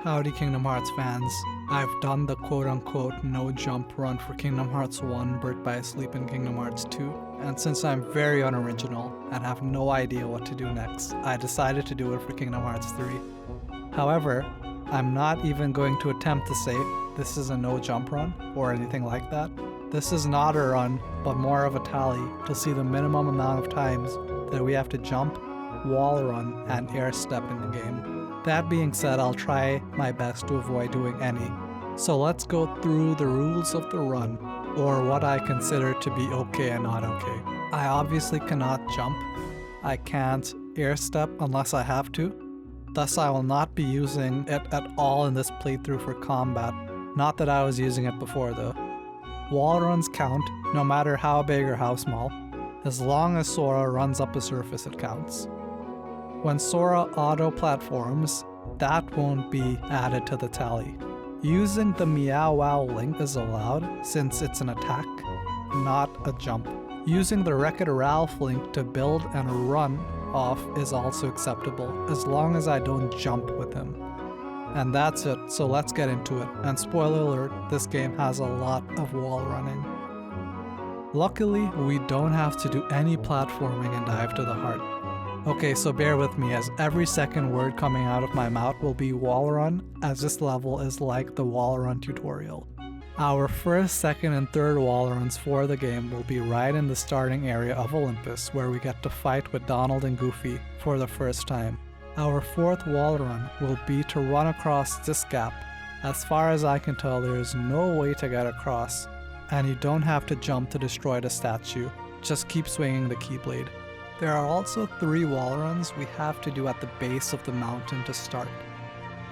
Howdy Kingdom Hearts fans. I've done the quote-unquote no jump run for Kingdom Hearts 1, Birth by Sleep in Kingdom Hearts 2, and since I'm very unoriginal and have no idea what to do next, I decided to do it for Kingdom Hearts 3. However, I'm not even going to attempt to say this is a no jump run or anything like that. This is not a run, but more of a tally to see the minimum amount of times that we have to jump, wall run, and air step in the game. That being said, I'll try my best to avoid doing any. So let's go through the rules of the run, or what I consider to be okay and not okay. I obviously cannot jump. I can't air step unless I have to. Thus I will not be using it at all in this playthrough for combat. Not that I was using it before though. Wall runs count, no matter how big or how small. As long as Sora runs up a surface, it counts. When Sora auto-platforms, that won't be added to the tally. Using the Meow Wow link is allowed since it's an attack, not a jump. Using the Wreck-It Ralph link to build and run off is also acceptable, as long as I don't jump with him. And that's it, so let's get into it. And spoiler alert, this game has a lot of wall running. Luckily, we don't have to do any platforming and dive to the heart. Okay, so bear with me as every second word coming out of my mouth will be wall run, as this level is like the wall run tutorial. Our first, second, and third wall runs for the game will be right in the starting area of Olympus, where we get to fight with Donald and Goofy for the first time. Our fourth wall run will be to run across this gap. As far as I can tell, there is no way to get across, and you don't have to jump to destroy the statue, just keep swinging the Keyblade. There are also 3 wall runs we have to do at the base of the mountain to start.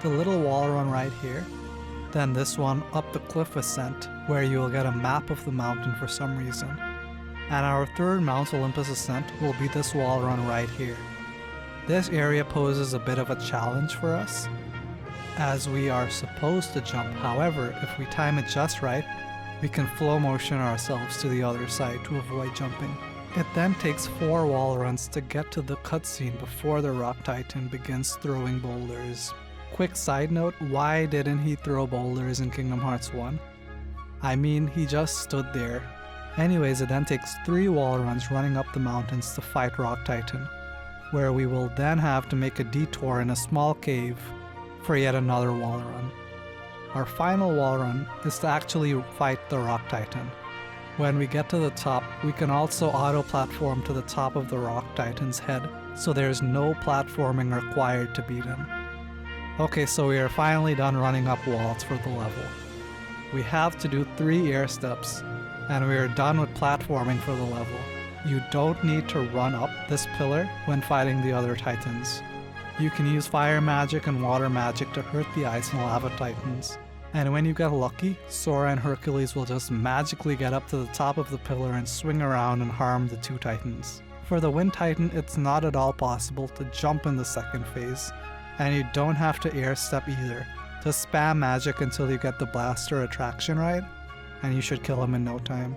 The little wall run right here, then this one up the cliff ascent where you will get a map of the mountain for some reason. And our third Mount Olympus ascent will be this wall run right here. This area poses a bit of a challenge for us, as we are supposed to jump. However, if we time it just right, we can flow motion ourselves to the other side to avoid jumping. It then takes 4 wall runs to get to the cutscene before the Rock Titan begins throwing boulders. Quick side note, why didn't he throw boulders in Kingdom Hearts 1? I mean, he just stood there. Anyways, it then takes 3 wall runs running up the mountains to fight Rock Titan, where we will then have to make a detour in a small cave for yet another wall run. Our final wall run is to actually fight the Rock Titan. When we get to the top, we can also auto-platform to the top of the Rock Titan's head, so there's no platforming required to beat him. Okay, so we are finally done running up walls for the level. We have to do 3 air steps, and we are done with platforming for the level. You don't need to run up this pillar when fighting the other Titans. You can use fire magic and water magic to hurt the ice and lava Titans. And when you get lucky, Sora and Hercules will just magically get up to the top of the pillar and swing around and harm the 2 Titans. For the Wind Titan, it's not at all possible to jump in the second phase, and you don't have to air step either. Just spam magic until you get the blaster attraction right, and you should kill him in no time.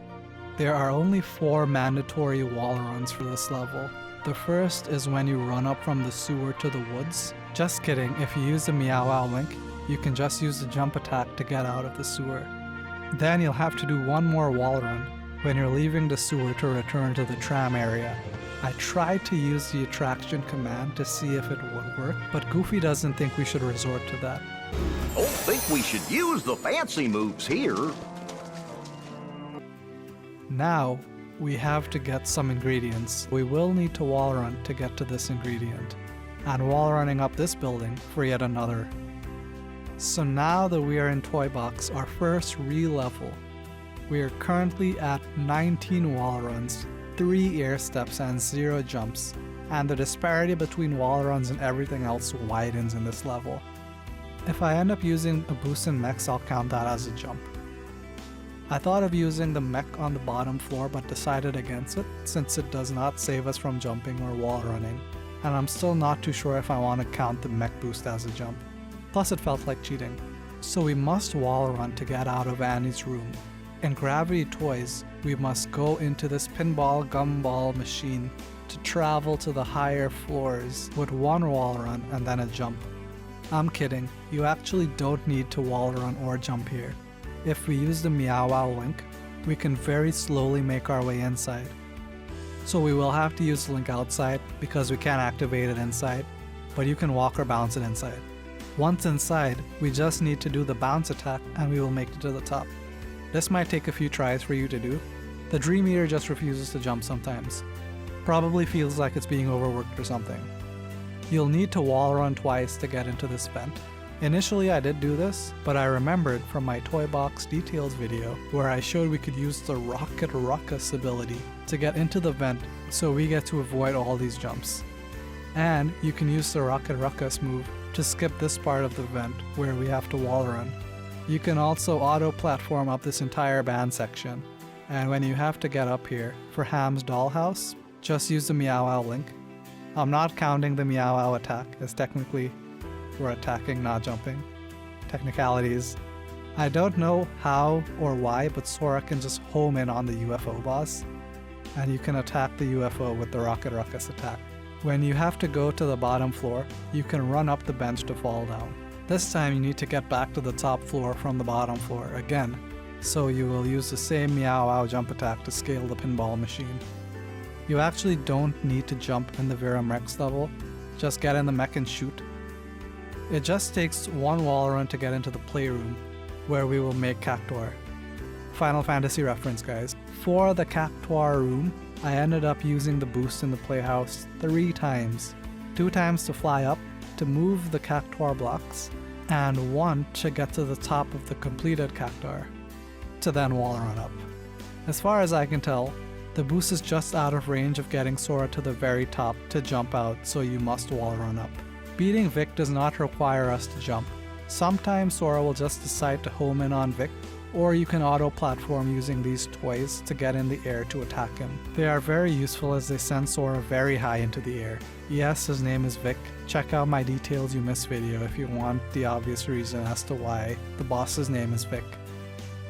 There are only 4 mandatory wall runs for this level. The first is when you run up from the sewer to the woods. Just kidding, if you use the Meow Wow link, you can just use the jump attack to get out of the sewer. Then you'll have to do 1 more wall run when you're leaving the sewer to return to the tram area. I tried to use the attraction command to see if it would work, but Goofy doesn't think we should resort to that. Don't think we should use the fancy moves here. Now, we have to get some ingredients. We will need to wall run to get to this ingredient, and wall running up this building for yet another. So now that we are in Toybox, our first real level, we are currently at 19 wall runs, 3 air steps and 0 jumps, and the disparity between wall runs and everything else widens in this level. If I end up using a boost in mechs, I'll count that as a jump. I thought of using the mech on the bottom floor but decided against it since it does not save us from jumping or wall running, and I'm still not too sure if I want to count the mech boost as a jump. Plus it felt like cheating. So we must wall run to get out of Annie's room. In Gravity Toys, we must go into this pinball gumball machine to travel to the higher floors with 1 wall run and then a jump. I'm kidding, you actually don't need to wall run or jump here. If we use the Meow Wow link, we can very slowly make our way inside. So we will have to use the link outside because we can't activate it inside, but you can walk or bounce it inside. Once inside, we just need to do the bounce attack and we will make it to the top. This might take a few tries for you to do. The Dream Eater just refuses to jump sometimes. Probably feels like it's being overworked or something. You'll need to wall run twice to get into this vent. Initially I did do this, but I remembered from my Toybox details video where I showed we could use the Rocket Ruckus ability to get into the vent, so we get to avoid all these jumps. And you can use the Rocket Ruckus move to skip this part of the vent where we have to wall run. You can also auto-platform up this entire band section, and when you have to get up here for Ham's Dollhouse, just use the Meow Wow link. I'm not counting the Meow Wow attack, as technically we're attacking, not jumping. Technicalities. I don't know how or why, but Sora can just home in on the UFO boss, and you can attack the UFO with the Rocket Ruckus attack. When you have to go to the bottom floor, you can run up the bench to fall down. This time you need to get back to the top floor from the bottom floor again, so you will use the same Meow Wow jump attack to scale the pinball machine. You actually don't need to jump in the Verum Rex level, just get in the mech and shoot. It just takes one wall run to get into the playroom, where we will make Cactuar. Final Fantasy reference, guys. For the Cactuar room, I ended up using the boost in the playhouse 3 times. 2 times to fly up, to move the Cactuar blocks, and 1 to get to the top of the completed Cactuar, to then wall run up. As far as I can tell, the boost is just out of range of getting Sora to the very top to jump out, so you must wall run up. Beating Vic does not require us to jump. Sometimes Sora will just decide to home in on Vic, or you can auto-platform using these toys to get in the air to attack him. They are very useful as they send Sora very high into the air. Yes, his name is Vic. Check out my Details You Missed video if you want the obvious reason as to why the boss's name is Vic.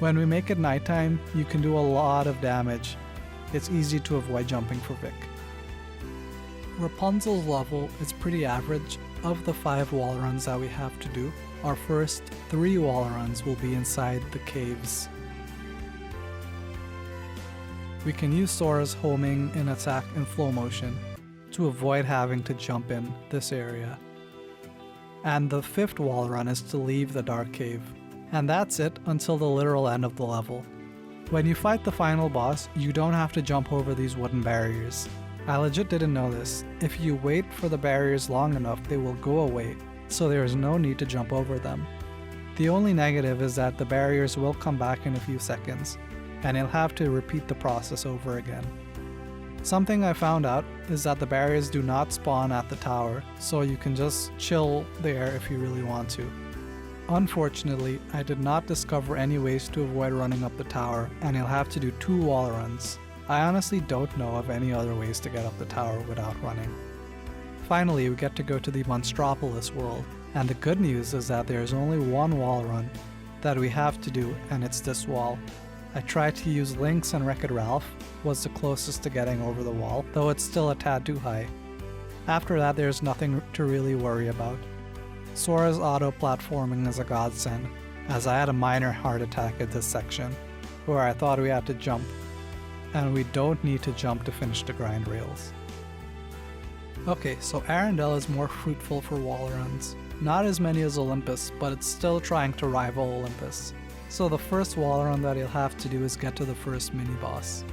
When we make it nighttime, you can do a lot of damage. It's easy to avoid jumping for Vic. Rapunzel's level is pretty average. Of the 5 wall runs that we have to do, our first 3 wall runs will be inside the caves. We can use Sora's homing and attack in flow motion to avoid having to jump in this area. And the 5th wall run is to leave the dark cave. And that's it until the literal end of the level. When you fight the final boss, you don't have to jump over these wooden barriers. I legit didn't know this. If you wait for the barriers long enough, they will go away, so there is no need to jump over them. The only negative is that the barriers will come back in a few seconds, and you'll have to repeat the process over again. Something I found out is that the barriers do not spawn at the tower, so you can just chill there if you really want to. Unfortunately, I did not discover any ways to avoid running up the tower, and you'll have to do 2 wall runs. I honestly don't know of any other ways to get up the tower without running. Finally, we get to go to the Monstropolis world, and the good news is that there is only 1 wall run that we have to do, and it's this wall. I tried to use Lynx and Wreck-It Ralph, was the closest to getting over the wall, though it's still a tad too high. After that, there's nothing to really worry about. Sora's auto-platforming is a godsend, as I had a minor heart attack at this section, where I thought we had to jump, and we don't need to jump to finish the grind rails. Okay, so Arendelle is more fruitful for wall runs. Not as many as Olympus, but it's still trying to rival Olympus. So the first wall run that you'll have to do is get to the first mini-boss.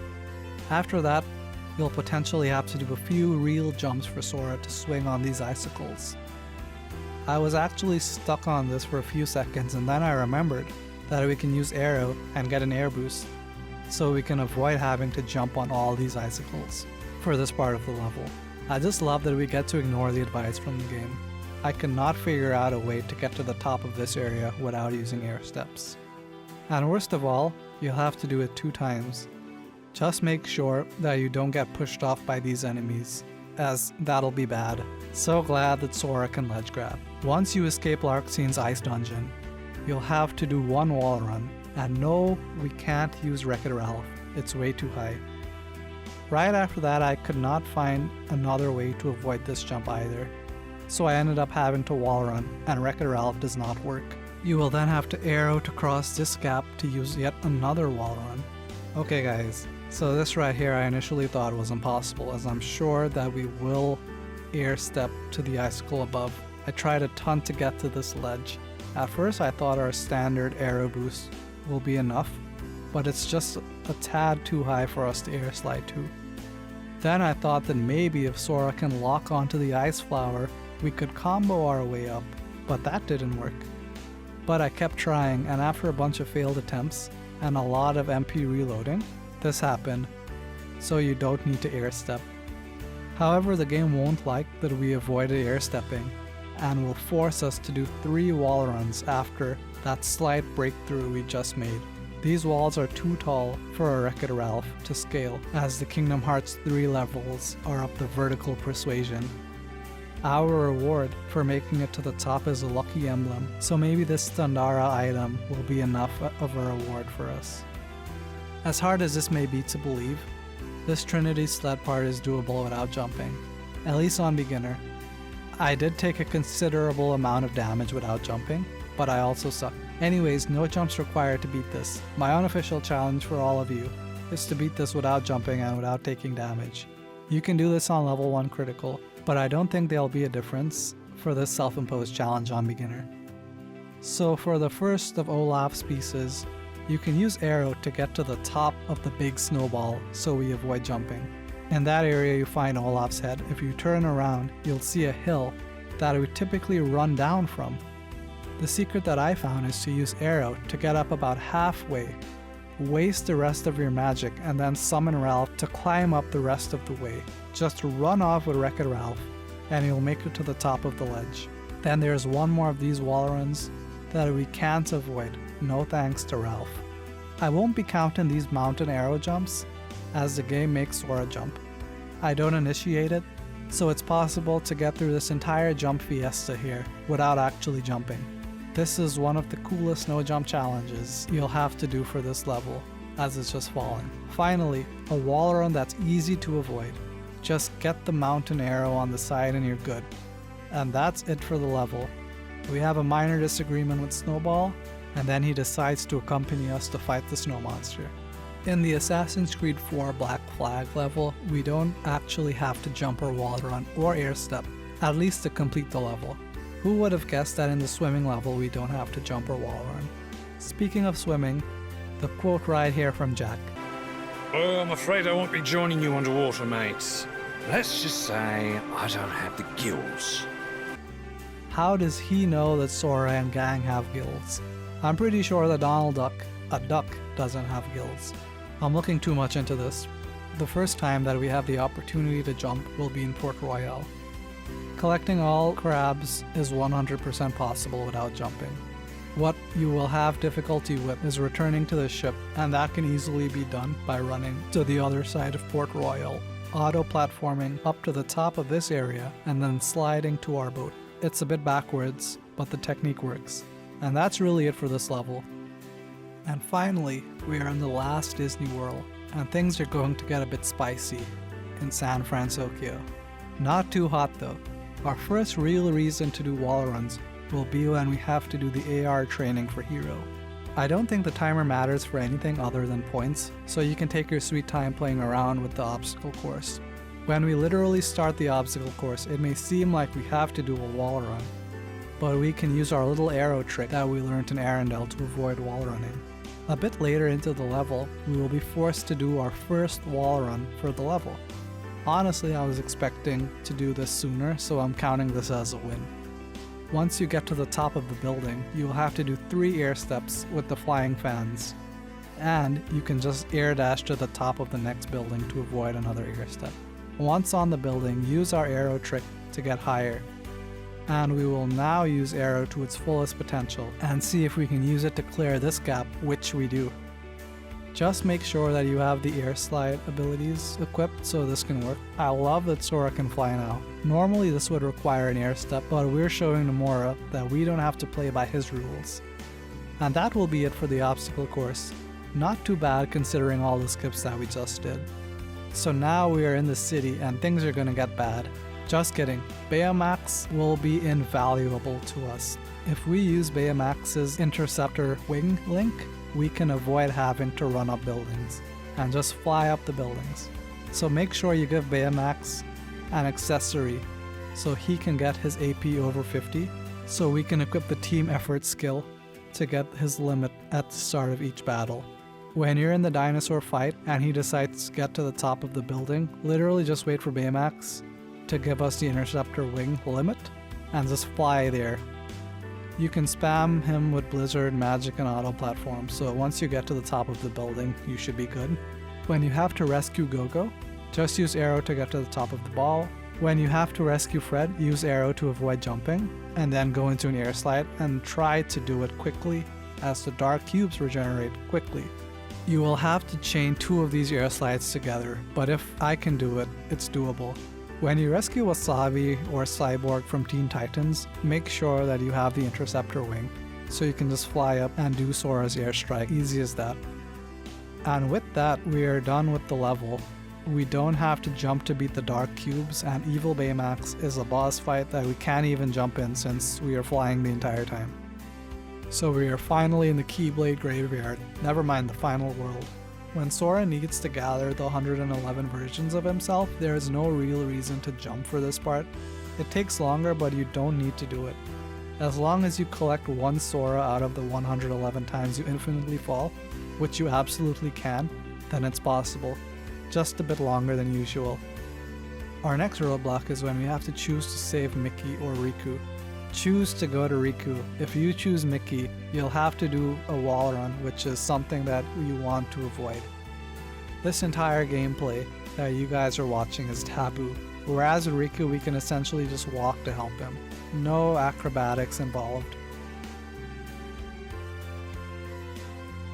After that, you'll potentially have to do a few real jumps for Sora to swing on these icicles. I was actually stuck on this for a few seconds, and then I remembered that we can use Arrow and get an air boost, so we can avoid having to jump on all these icicles for this part of the level. I just love that we get to ignore the advice from the game. I cannot figure out a way to get to the top of this area without using air steps. And worst of all, you'll have to do it 2 times. Just make sure that you don't get pushed off by these enemies, as that'll be bad. So glad that Sora can ledge grab. Once you escape Larxine's ice dungeon, you'll have to do 1 wall run. And no, we can't use Wreck-It Ralph, it's way too high. Right after that, I could not find another way to avoid this jump either, so I ended up having to wall run, and Wreck-It Ralph does not work. You will then have to arrow to cross this gap to use yet another wall run. Okay guys, so this right here I initially thought was impossible, as I'm sure that we will air step to the icicle above. I tried a ton to get to this ledge. At first I thought our standard arrow boost will be enough, but it's just a tad too high for us to air slide to. Then I thought that maybe if Sora can lock onto the ice flower, we could combo our way up, but that didn't work. But I kept trying, and after a bunch of failed attempts and a lot of MP reloading, this happened, so you don't need to air step. However, the game won't like that we avoided air stepping, and will force us to do 3 wall runs after that slight breakthrough we just made. These walls are too tall for a Wreck-It Ralph to scale, as the Kingdom Hearts 3 levels are up the vertical persuasion. Our reward for making it to the top is a lucky emblem, so maybe this Thundara item will be enough of a reward for us. As hard as this may be to believe, this Trinity sled part is doable without jumping, at least on beginner. I did take a considerable amount of damage without jumping, but I also suck. Anyways, no jumps required to beat this. My unofficial challenge for all of you is to beat this without jumping and without taking damage. You can do this on level 1 critical, but I don't think there'll be a difference for this self-imposed challenge on beginner. So for the first of Olaf's pieces, you can use arrow to get to the top of the big snowball so we avoid jumping. In that area you find Olaf's head. If you turn around, you'll see a hill that we typically run down from. The secret that I found is to use arrow to get up about halfway, waste the rest of your magic, and then summon Ralph to climb up the rest of the way. Just run off with Wreck-It Ralph, and you'll make it to the top of the ledge. Then there's one more of these wall runs that we can't avoid, no thanks to Ralph. I won't be counting these mountain arrow jumps, as the game makes Sora jump. I don't initiate it, so it's possible to get through this entire jump fiesta here without actually jumping. This is one of the coolest no jump challenges you'll have to do for this level, as it's just falling. Finally, a wall run that's easy to avoid. Just get the mountain arrow on the side and you're good. And that's it for the level. We have a minor disagreement with Snowball, and then he decides to accompany us to fight the snow monster. In the Assassin's Creed 4 Black Flag level, we don't actually have to jump or wall run or air step, at least to complete the level. Who would have guessed that in the swimming level we don't have to jump or wall run? Speaking of swimming, the quote right here from Jack. Oh, I'm afraid I won't be joining you underwater, mates. Let's just say I don't have the gills. How does he know that Sora and gang have gills? I'm pretty sure that Donald Duck, a duck, doesn't have gills. I'm looking too much into this. The first time that we have the opportunity to jump will be in Port Royale. Collecting all crabs is 100% possible without jumping. What you will have difficulty with is returning to the ship, and that can easily be done by running to the other side of Port Royale, auto-platforming up to the top of this area, and then sliding to our boat. It's a bit backwards, but the technique works. And that's really it for this level. And finally, we are in the last Disney World, and things are going to get a bit spicy in San Francisco. Not too hot though. Our first real reason to do wall runs will be when we have to do the AR training for Hero. I don't think the timer matters for anything other than points, so you can take your sweet time playing around with the obstacle course. When we literally start the obstacle course, it may seem like we have to do a wall run, but we can use our little arrow trick that we learned in Arendelle to avoid wall running. A bit later into the level, we will be forced to do our first wall run for the level. Honestly, I was expecting to do this sooner, so I'm counting this as a win. Once you get to the top of the building, you will have to do 3 air steps with the flying fans. And you can just air dash to the top of the next building to avoid another air step. Once on the building, use our arrow trick to get higher. And we will now use arrow to its fullest potential and see if we can use it to clear this gap, which we do. Just make sure that you have the air slide abilities equipped so this can work. I love that Sora can fly now. Normally this would require an air step, but we're showing Nomura that we don't have to play by his rules. And that will be it for the obstacle course. Not too bad considering all the skips that we just did. So now we are in the city and things are gonna get bad. Just kidding. Baymax will be invaluable to us. If we use Baymax's interceptor wing link, we can avoid having to run up buildings and just fly up the buildings. So make sure you give Baymax an accessory so he can get his AP over 50, so we can equip the team effort skill to get his limit at the start of each battle. When you're in the dinosaur fight and he decides to get to the top of the building, literally just wait for Baymax to give us the interceptor wing limit and just fly there. You can spam him with Blizzard, Magic, and Auto Platform, so once you get to the top of the building, you should be good. When you have to rescue Gogo, just use Arrow to get to the top of the ball. When you have to rescue Fred, use Arrow to avoid jumping, and then go into an air slide and try to do it quickly, as the dark cubes regenerate quickly. You will have to chain 2 of these air slides together, but if I can do it, it's doable. When you rescue Wasabi or Cyborg from Teen Titans, make sure that you have the interceptor wing, so you can just fly up and do Sora's airstrike, easy as that. And with that, we are done with the level. We don't have to jump to beat the dark cubes, and Evil Baymax is a boss fight that we can't even jump in since we are flying the entire time. So we are finally in the Keyblade Graveyard, never mind the final world. When Sora needs to gather the 111 versions of himself, there is no real reason to jump for this part. It takes longer, but you don't need to do it. As long as you collect 1 Sora out of the 111 times you infinitely fall, which you absolutely can, then it's possible. Just a bit longer than usual. Our next roadblock is when we have to choose to save Mickey or Riku. Choose to go to Riku. If you choose Mickey, you'll have to do a wall run, which is something that you want to avoid. This entire gameplay that you guys are watching is taboo, whereas with Riku we can essentially just walk to help him. No acrobatics involved.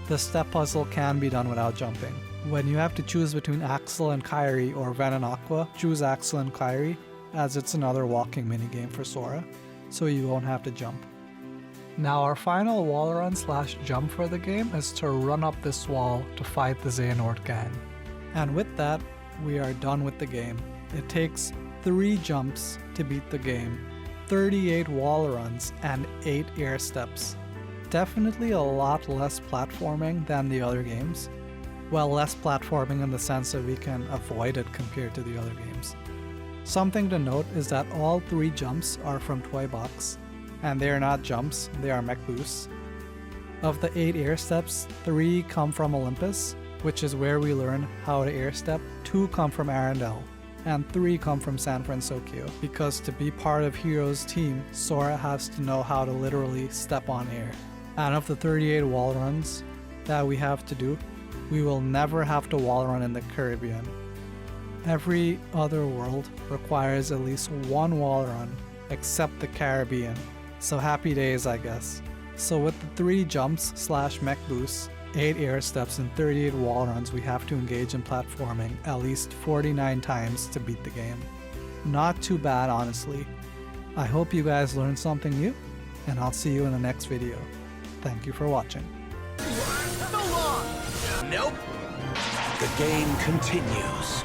The step puzzle can be done without jumping. When you have to choose between Axel and Kairi or Ven and Aqua, choose Axel and Kairi, as it's another walking minigame for Sora, so you won't have to jump. Now our final wall run / jump for the game is to run up this wall to fight the Xehanort gang. And with that, we are done with the game. It takes 3 jumps to beat the game, 38 wall runs, and 8 air steps. Definitely a lot less platforming than the other games. Well, less platforming in the sense that we can avoid it compared to the other games. Something to note is that all 3 jumps are from Toybox, and they are not jumps, they are mech boosts. Of the 8 air steps, 3 come from Olympus, which is where we learn how to air step, 2 come from Arendelle, and 3 come from San Francisco, because to be part of Hero's team, Sora has to know how to literally step on air. And of the 38 wall runs that we have to do, we will never have to wall run in the Caribbean. Every other world requires at least 1 wall run, except the Caribbean. So happy days, I guess. So with the 3 jumps / mech boosts, 8 air steps, and 38 wall runs, we have to engage in platforming at least 49 times to beat the game. Not too bad, honestly. I hope you guys learned something new, and I'll see you in the next video. Thank you for watching. Nope. The game continues.